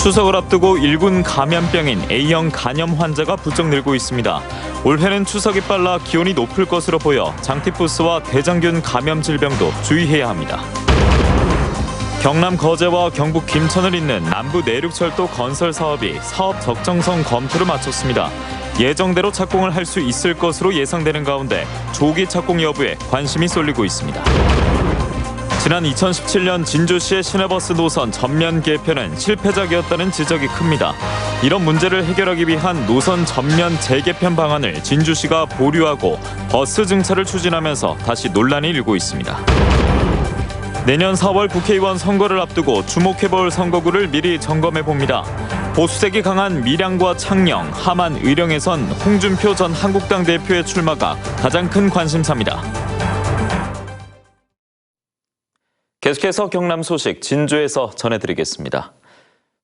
추석을 앞두고 1군 감염병인 A형 간염 환자가 부쩍 늘고 있습니다. 올해는 추석이 빨라 기온이 높을 것으로 보여 장티푸스와 대장균 감염 질병도 주의해야 합니다. 경남 거제와 경북 김천을 잇는 남부 내륙철도 건설 사업이 사업 적정성 검토를 마쳤습니다. 예정대로 착공을 할 수 있을 것으로 예상되는 가운데 조기 착공 여부에 관심이 쏠리고 있습니다. 지난 2017년 진주시의 시내버스 노선 전면 개편은 실패작이었다는 지적이 큽니다. 이런 문제를 해결하기 위한 노선 전면 재개편 방안을 진주시가 보류하고 버스 증차를 추진하면서 다시 논란이 일고 있습니다. 내년 4월 국회의원 선거를 앞두고 주목해볼 선거구를 미리 점검해봅니다. 보수색이 강한 밀양과 창녕, 함안, 의령에선 홍준표 전 한국당 대표의 출마가 가장 큰 관심사입니다. 계속해서 경남 소식 진주에서 전해드리겠습니다.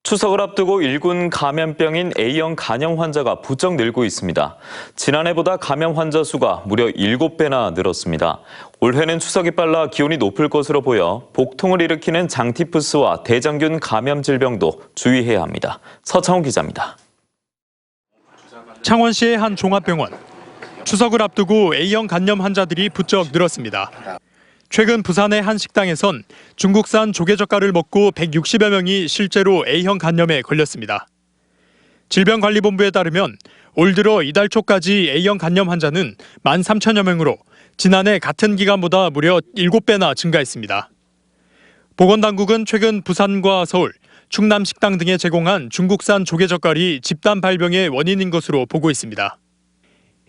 추석을 앞두고 1군 감염병인 A형 간염 환자가 부쩍 늘고 있습니다. 지난해보다 감염 환자 수가 무려 7배나 늘었습니다. 올해는 추석이 빨라 기온이 높을 것으로 보여 복통을 일으키는 장티푸스와 대장균 감염 질병도 주의해야 합니다. 서창훈 기자입니다. 창원시의 한 종합병원. 추석을 앞두고 A형 간염 환자들이 부쩍 늘었습니다. 최근 부산의 한 식당에선 중국산 조개젓갈을 먹고 160여 명이 실제로 A형 간염에 걸렸습니다. 질병관리본부에 따르면 올 들어 이달 초까지 A형 간염 환자는 13,000여 명으로 지난해 같은 기간보다 무려 7배나 증가했습니다. 보건당국은 최근 부산과 서울, 충남 식당 등에 제공한 중국산 조개젓갈이 집단 발병의 원인인 것으로 보고 있습니다.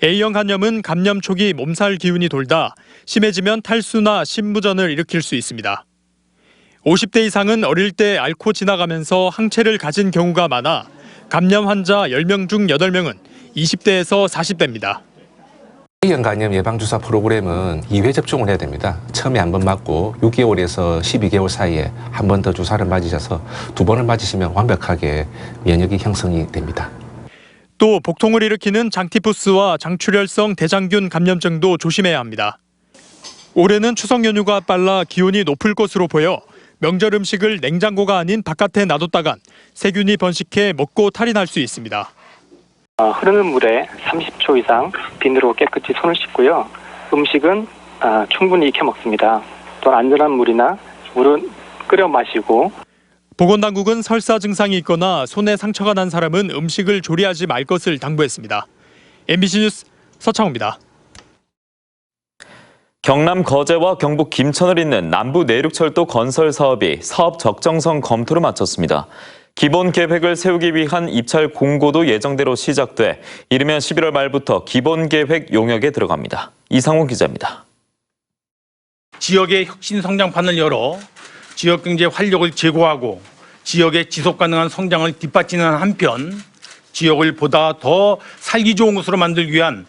A형 간염은 감염 초기 몸살 기운이 돌다 심해지면 탈수나 심부전을 일으킬 수 있습니다. 50대 이상은 어릴 때 앓고 지나가면서 항체를 가진 경우가 많아 감염 환자 10명 중 8명은 20대에서 40대입니다. A형 간염 예방주사 프로그램은 2회 접종을 해야 됩니다. 처음에 한 번 맞고 6개월에서 12개월 사이에 한 번 더 주사를 맞으셔서 2번을 맞으시면 완벽하게 면역이 형성이 됩니다. 또 복통을 일으키는 장티푸스와 장출혈성 대장균 감염증도 조심해야 합니다. 올해는 추석 연휴가 빨라 기온이 높을 것으로 보여 명절 음식을 냉장고가 아닌 바깥에 놔뒀다간 세균이 번식해 먹고 탈이 날 수 있습니다. 흐르는 물에 30초 이상 비누로 깨끗이 손을 씻고요. 음식은 충분히 익혀 먹습니다. 또 안전한 물은 끓여 마시고. 보건당국은 설사 증상이 있거나 손에 상처가 난 사람은 음식을 조리하지 말 것을 당부했습니다. MBC 뉴스 서창호입니다. 경남 거제와 경북 김천을 잇는 남부 내륙철도 건설 사업이 사업 적정성 검토를 마쳤습니다. 기본 계획을 세우기 위한 입찰 공고도 예정대로 시작돼 이르면 11월 말부터 기본 계획 용역에 들어갑니다. 이상훈 기자입니다. 지역의 혁신 성장판을 열어 지역 경제 활력을 제고하고 지역의 지속 가능한 성장을 뒷받치는 한편 지역을 보다 더 살기 좋은 곳으로 만들기 위한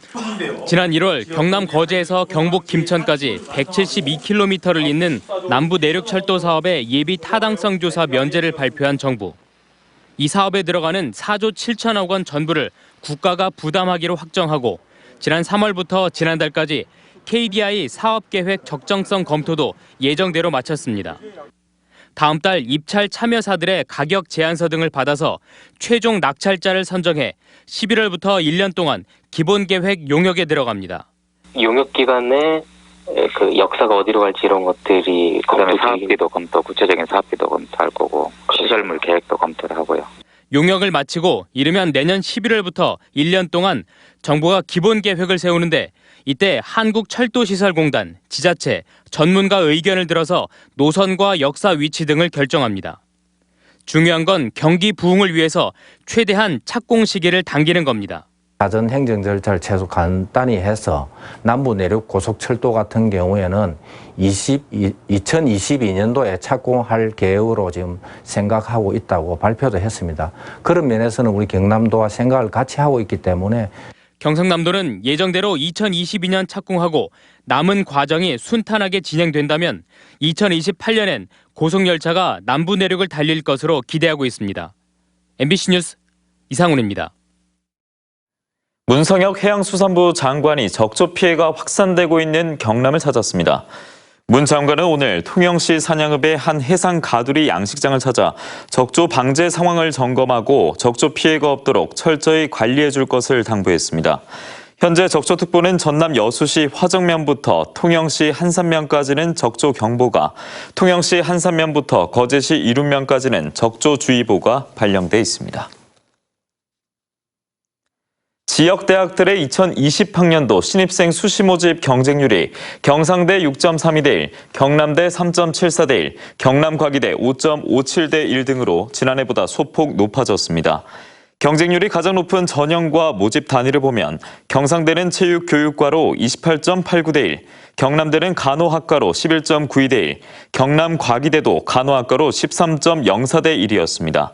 지난 1월 경남 거제에서 경북 김천까지 172km를 잇는 남부 내륙 철도 사업의 예비 타당성 조사 면제를 발표한 정부. 이 사업에 들어가는 4조 7천억 원 전부를 국가가 부담하기로 확정하고 지난 3월부터 지난달까지 KDI 사업계획 적정성 검토도 예정대로 마쳤습니다. 다음 달 입찰 참여사들의 가격 제안서 등을 받아서 최종 낙찰자를 선정해 11월부터 1년 동안 기본계획 용역에 들어갑니다. 용역 기간에 그 역사가 어디로 갈지 이런 것들이 그다음에 사업비도 검토, 구체적인 사업비도 검토할 거고 시설물 계획도 검토를 하고요. 용역을 마치고 이르면 내년 11월부터 1년 동안 정부가 기본계획을 세우는데 이때 한국철도시설공단, 지자체, 전문가 의견을 들어서 노선과 역사 위치 등을 결정합니다. 중요한 건 경기 부흥을 위해서 최대한 착공 시기를 당기는 겁니다. 사전 행정 절차를 최소 간단히 해서 남부 내륙 고속철도 같은 경우에는 2022년도에 착공할 계획으로 지금 생각하고 있다고 발표도 했습니다. 그런 면에서는 우리 경남도와 생각을 같이 하고 있기 때문에 경상남도는 예정대로 2022년 착공하고 남은 과정이 순탄하게 진행된다면 2028년엔 고속열차가 남부 내륙을 달릴 것으로 기대하고 있습니다. MBC 뉴스 이상훈입니다. 문성혁 해양수산부 장관이 적조 피해가 확산되고 있는 경남을 찾았습니다. 문 장관은 오늘 통영시 산양읍의 한 해상 가두리 양식장을 찾아 적조 방제 상황을 점검하고 적조 피해가 없도록 철저히 관리해 줄 것을 당부했습니다. 현재 적조특보는 전남 여수시 화정면부터 통영시 한산면까지는 적조경보가, 통영시 한산면부터 거제시 이룬면까지는 적조주의보가 발령돼 있습니다. 지역 대학들의 2020학년도 신입생 수시 모집 경쟁률이 경상대 6.32대 1, 경남대 3.74대 1, 경남과기대 5.57대 1 등으로 지난해보다 소폭 높아졌습니다. 경쟁률이 가장 높은 전형과 모집 단위를 보면 경상대는 체육교육과로 28.89대 1, 경남대는 간호학과로 11.92대 1, 경남과기대도 간호학과로 13.04대 1이었습니다.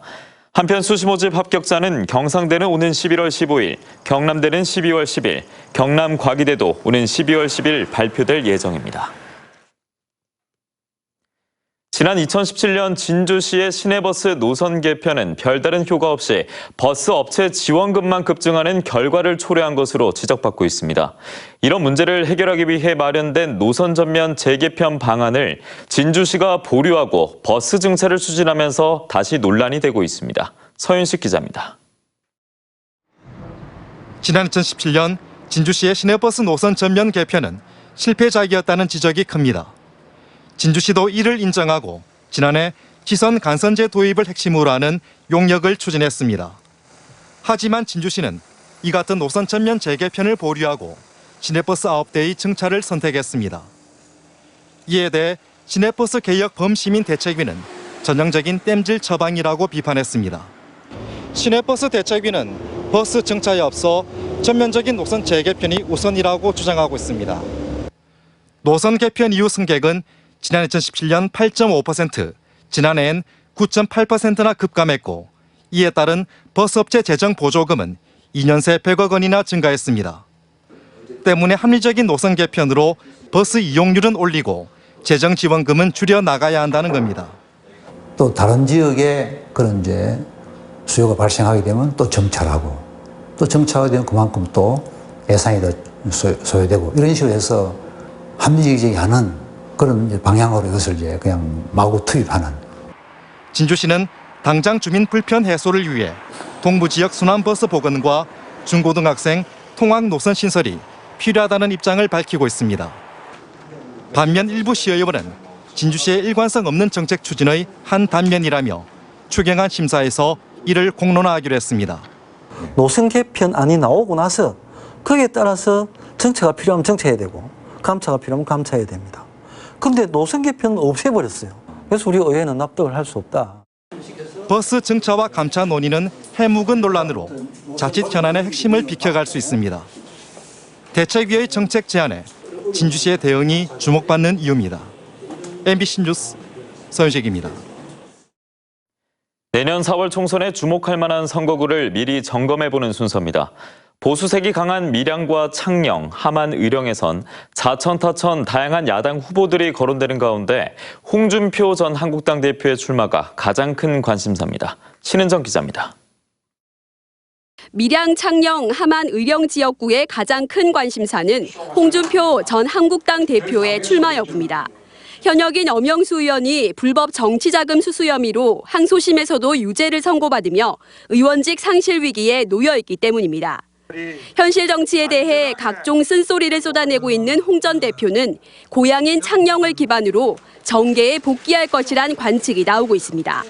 한편 수시 모집 합격자는 경상대는 오는 11월 15일, 경남대는 12월 10일, 경남과기대도 오는 12월 10일 발표될 예정입니다. 지난 2017년 진주시의 시내버스 노선 개편은 별다른 효과 없이 버스 업체 지원금만 급증하는 결과를 초래한 것으로 지적받고 있습니다. 이런 문제를 해결하기 위해 마련된 노선 전면 재개편 방안을 진주시가 보류하고 버스 증차를 추진하면서 다시 논란이 되고 있습니다. 서윤식 기자입니다. 지난 2017년 진주시의 시내버스 노선 전면 개편은 실패작이었다는 지적이 큽니다. 진주시도 이를 인정하고 지난해 지선 간선제 도입을 핵심으로 하는 용역을 추진했습니다. 하지만 진주시는 이 같은 노선 전면 재개편을 보류하고 시내버스 9대의 증차를 선택했습니다. 이에 대해 시내버스 개혁 범시민 대책위는 전형적인 땜질 처방이라고 비판했습니다. 시내버스 대책위는 버스 증차에 앞서 전면적인 노선 재개편이 우선이라고 주장하고 있습니다. 노선 개편 이후 승객은 지난 2017년 8.5%, 지난해엔 9.8%나 급감했고 이에 따른 버스업체 재정 보조금은 2년 새 100억 원이나 증가했습니다. 때문에 합리적인 노선 개편으로 버스 이용률은 올리고 재정 지원금은 줄여 나가야 한다는 겁니다. 또 다른 지역에 그런 이제 수요가 발생하게 되면 또 정찰하고 또 정차가 되면 그만큼 또 예산이 더 소요되고 이런 식으로 해서 합리적이지 않은 그런 방향으로 이것을 이제 그냥 마구 투입하는. 진주시는 당장 주민 불편 해소를 위해 동부 지역 순환버스 복원과 중고등학생 통학 노선 신설이 필요하다는 입장을 밝히고 있습니다. 반면 일부 시의원은 진주시의 일관성 없는 정책 추진의 한 단면이라며 추경안 심사에서 이를 공론화하기로 했습니다. 노선 개편안이 나오고 나서 거기에 따라서 정체가 필요하면 정체해야 되고 감차가 필요하면 감차해야 됩니다. 그런데 노선 개편은 없애버렸어요. 그래서 우리 의회는 납득을 할 수 없다. 버스 증차와 감차 논의는 해묵은 논란으로 자칫 현안의 핵심을 비켜갈 수 있습니다. 대책위의 정책 제안에 진주시의 대응이 주목받는 이유입니다. MBC 뉴스 서윤식입니다. 내년 4월 총선에 주목할 만한 선거구를 미리 점검해보는 순서입니다. 보수색이 강한 밀양과 창녕, 함안, 의령에선 자천타천 다양한 야당 후보들이 거론되는 가운데 홍준표 전 한국당 대표의 출마가 가장 큰 관심사입니다. 신은정 기자입니다. 밀양, 창녕, 함안, 의령 지역구의 가장 큰 관심사는 홍준표 전 한국당 대표의 출마 여부입니다. 현역인 엄영수 의원이 불법 정치자금 수수 혐의로 항소심에서도 유죄를 선고받으며 의원직 상실 위기에 놓여 있기 때문입니다. 현실 정치에 대해 각종 쓴소리를 쏟아내고 있는 홍 전 대표는 고향인 창녕을 기반으로 정계에 복귀할 것이란 관측이 나오고 있습니다.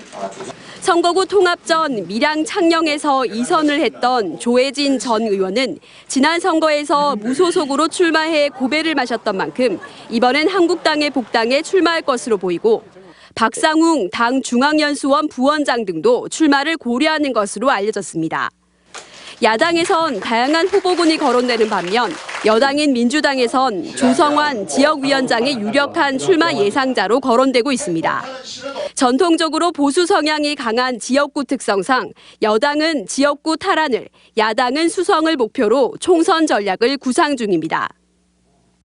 선거구 통합 전 밀양 창녕에서 2선을 했던 조혜진 전 의원은 지난 선거에서 무소속으로 출마해 고배를 마셨던 만큼 이번엔 한국당에 복당해 출마할 것으로 보이고 박상웅 당 중앙연수원 부원장 등도 출마를 고려하는 것으로 알려졌습니다. 야당에선 다양한 후보군이 거론되는 반면 여당인 민주당에선 조성환 지역위원장의 유력한 출마 예상자로 거론되고 있습니다. 전통적으로 보수 성향이 강한 지역구 특성상 여당은 지역구 탈환을, 야당은 수성을 목표로 총선 전략을 구상 중입니다.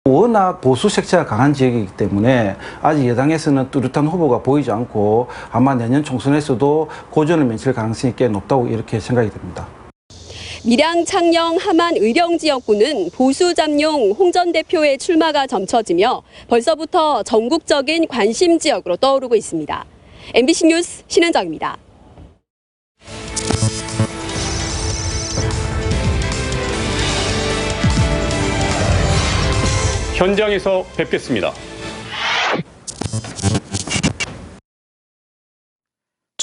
워낙 보수 색채가 강한 지역이기 때문에 아직 여당에서는 뚜렷한 후보가 보이지 않고 아마 내년 총선에서도 고전을 맺힐 가능성이 꽤 높다고 이렇게 생각이 됩니다. 밀양, 창녕, 함안, 의령 지역구는 보수 잠룡 홍 전 대표의 출마가 점쳐지며 벌써부터 전국적인 관심 지역으로 떠오르고 있습니다. MBC 뉴스 신은정입니다. 현장에서 뵙겠습니다.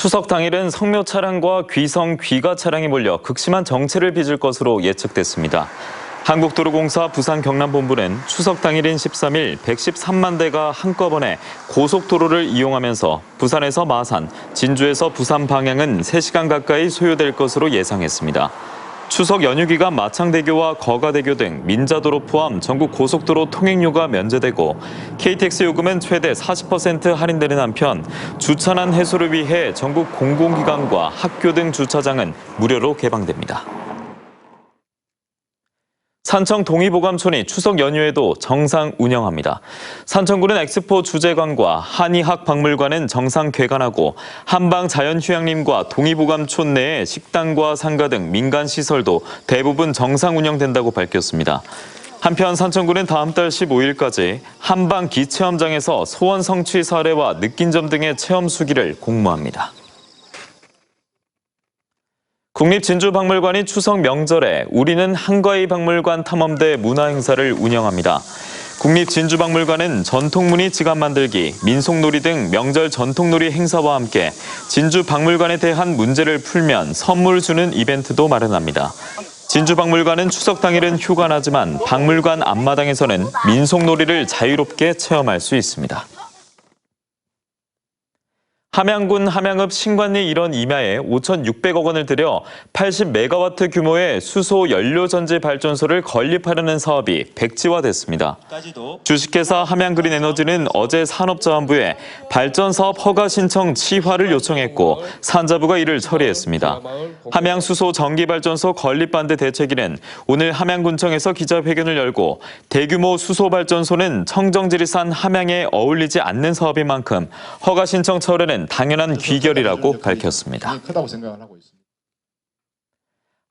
추석 당일은 성묘 차량과 귀성 귀가 차량이 몰려 극심한 정체를 빚을 것으로 예측됐습니다. 한국도로공사 부산 경남본부는 추석 당일인 13일 113만 대가 한꺼번에 고속도로를 이용하면서 부산에서 마산, 진주에서 부산 방향은 3시간 가까이 소요될 것으로 예상했습니다. 추석 연휴 기간 마창대교와 거가대교 등 민자도로 포함 전국 고속도로 통행료가 면제되고 KTX 요금은 최대 40% 할인되는 한편 주차난 해소를 위해 전국 공공기관과 학교 등 주차장은 무료로 개방됩니다. 산청 동의보감촌이 추석 연휴에도 정상 운영합니다. 산청구는 엑스포 주재관과 한의학박물관은 정상 개관하고 한방자연휴양림과 동의보감촌 내의 식당과 상가 등 민간시설도 대부분 정상 운영된다고 밝혔습니다. 한편 산청구는 다음 달 15일까지 한방기체험장에서 소원 성취 사례와 느낀 점 등의 체험 수기를 공모합니다. 국립진주박물관이 추석 명절에 우리는 한가위 박물관 탐험대 문화행사를 운영합니다. 국립진주박물관은 전통무늬 지갑 만들기, 민속놀이 등 명절 전통놀이 행사와 함께 진주박물관에 대한 문제를 풀면 선물 주는 이벤트도 마련합니다. 진주박물관은 추석 당일은 휴관하지만 박물관 앞마당에서는 민속놀이를 자유롭게 체험할 수 있습니다. 함양군 함양읍 신관리 일원 임야에 5,600억 원을 들여 80메가와트 규모의 수소 연료전지 발전소를 건립하려는 사업이 백지화됐습니다. 주식회사 함양그린에너지는 어제 산업자원부에 발전사업 허가 신청 취하를 요청했고 산자부가 이를 처리했습니다. 함양수소 전기발전소 건립반대 대책위는 오늘 함양군청에서 기자회견을 열고 대규모 수소발전소는 청정지리산 함양에 어울리지 않는 서업인 만큼 허가 신청 철회는 당연한 귀결이라고 밝혔습니다.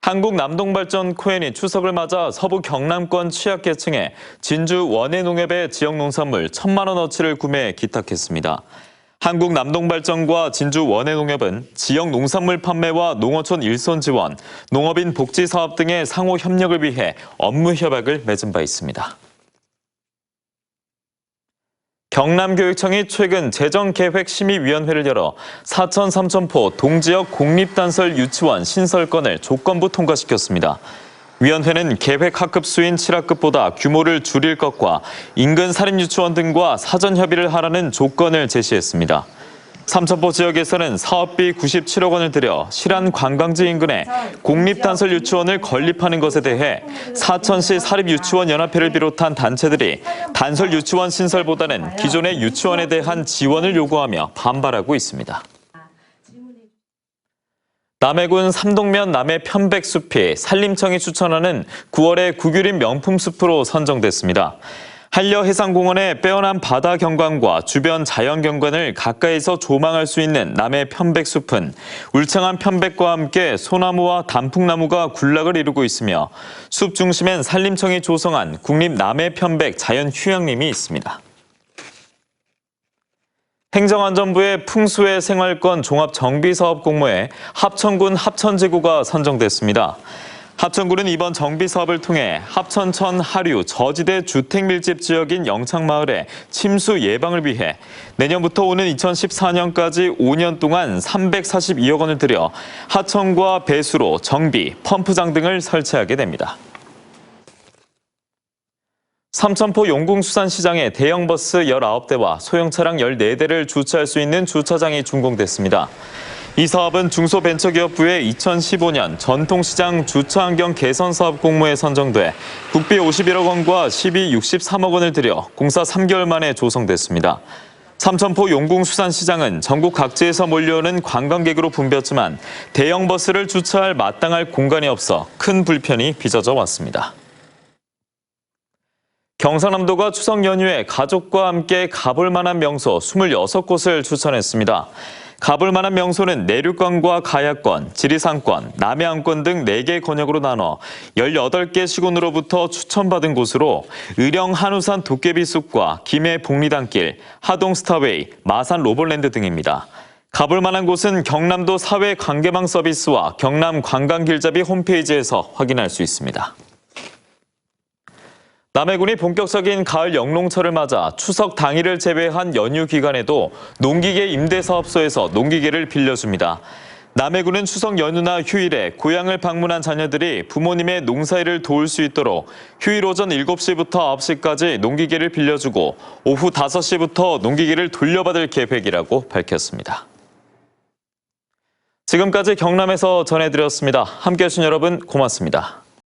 한국 남동발전 코엔이 추석을 맞아 서부 경남권 취약계층에 진주 원해농협의 지역 농산물 1,000만 원어치를 구매해 기탁했습니다. 한국 남동발전과 진주 원해농협은 지역 농산물 판매와 농어촌 일손 지원, 농업인 복지 사업 등의 상호 협력을 위해 업무 협약을 맺은 바 있습니다. 경남교육청이 최근 재정계획심의위원회를 열어 사천 삼천포 동지역 공립단설 유치원 신설건을 조건부 통과시켰습니다. 위원회는 계획 학급 수인 7학급보다 규모를 줄일 것과 인근 사립유치원 등과 사전 협의를 하라는 조건을 제시했습니다. 삼천포 지역에서는 사업비 97억 원을 들여 실안 관광지 인근에 공립단설 유치원을 건립하는 것에 대해 사천시 사립유치원연합회를 비롯한 단체들이 단설 유치원 신설보다는 기존의 유치원에 대한 지원을 요구하며 반발하고 있습니다. 남해군 삼동면 남해 편백숲이 산림청이 추천하는 9월의 국유림 명품숲으로 선정됐습니다. 한려해상공원의 빼어난 바다 경관과 주변 자연 경관을 가까이서 조망할 수 있는 남해 편백숲은 울창한 편백과 함께 소나무와 단풍나무가 군락을 이루고 있으며 숲 중심엔 산림청이 조성한 국립 남해 편백 자연휴양림이 있습니다. 행정안전부의 풍수의 생활권 종합정비사업 공모에 합천군 합천지구가 선정됐습니다. 합천군은 이번 정비사업을 통해 합천천 하류 저지대 주택밀집 지역인 영창마을의 침수 예방을 위해 내년부터 오는 2014년까지 5년 동안 342억 원을 들여 하천과 배수로, 정비, 펌프장 등을 설치하게 됩니다. 삼천포 용궁수산시장에 대형버스 19대와 소형차량 14대를 주차할 수 있는 주차장이 준공됐습니다. 이 사업은 중소벤처기업부의 2015년 전통시장 주차환경 개선 사업 공모에 선정돼 국비 51억 원과 시비 63억 원을 들여 공사 3개월 만에 조성됐습니다. 삼천포 용궁수산시장은 전국 각지에서 몰려오는 관광객으로 붐볐지만 대형 버스를 주차할 마땅할 공간이 없어 큰 불편이 빚어져 왔습니다. 경상남도가 추석 연휴에 가족과 함께 가볼 만한 명소 26곳을 추천했습니다. 가볼 만한 명소는 내륙관과 가야권, 지리산권, 남해안권 등 4개 권역으로 나눠 18개 시군으로부터 추천받은 곳으로 의령 한우산 도깨비숲과 김해 복리단길, 하동 스타웨이, 마산 로벌랜드 등입니다. 가볼 만한 곳은 경남도 사회 관계망 서비스와 경남 관광길잡이 홈페이지에서 확인할 수 있습니다. 남해군이 본격적인 가을 영농철을 맞아 추석 당일을 제외한 연휴 기간에도 농기계 임대사업소에서 농기계를 빌려줍니다. 남해군은 추석 연휴나 휴일에 고향을 방문한 자녀들이 부모님의 농사일을 도울 수 있도록 휴일 오전 7시부터 9시까지 농기계를 빌려주고 오후 5시부터 농기계를 돌려받을 계획이라고 밝혔습니다. 지금까지 경남에서 전해드렸습니다. 함께해 주신 여러분 고맙습니다.